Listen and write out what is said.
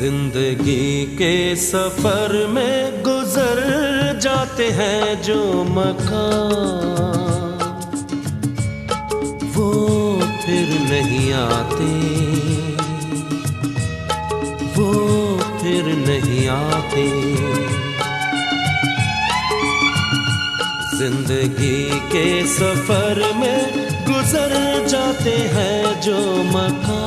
जिंदगी के सफर में गुजर जाते हैं जो मकाम, वो फिर नहीं आते, वो फिर नहीं आते। जिंदगी के सफर में गुजर जाते हैं जो मकाम,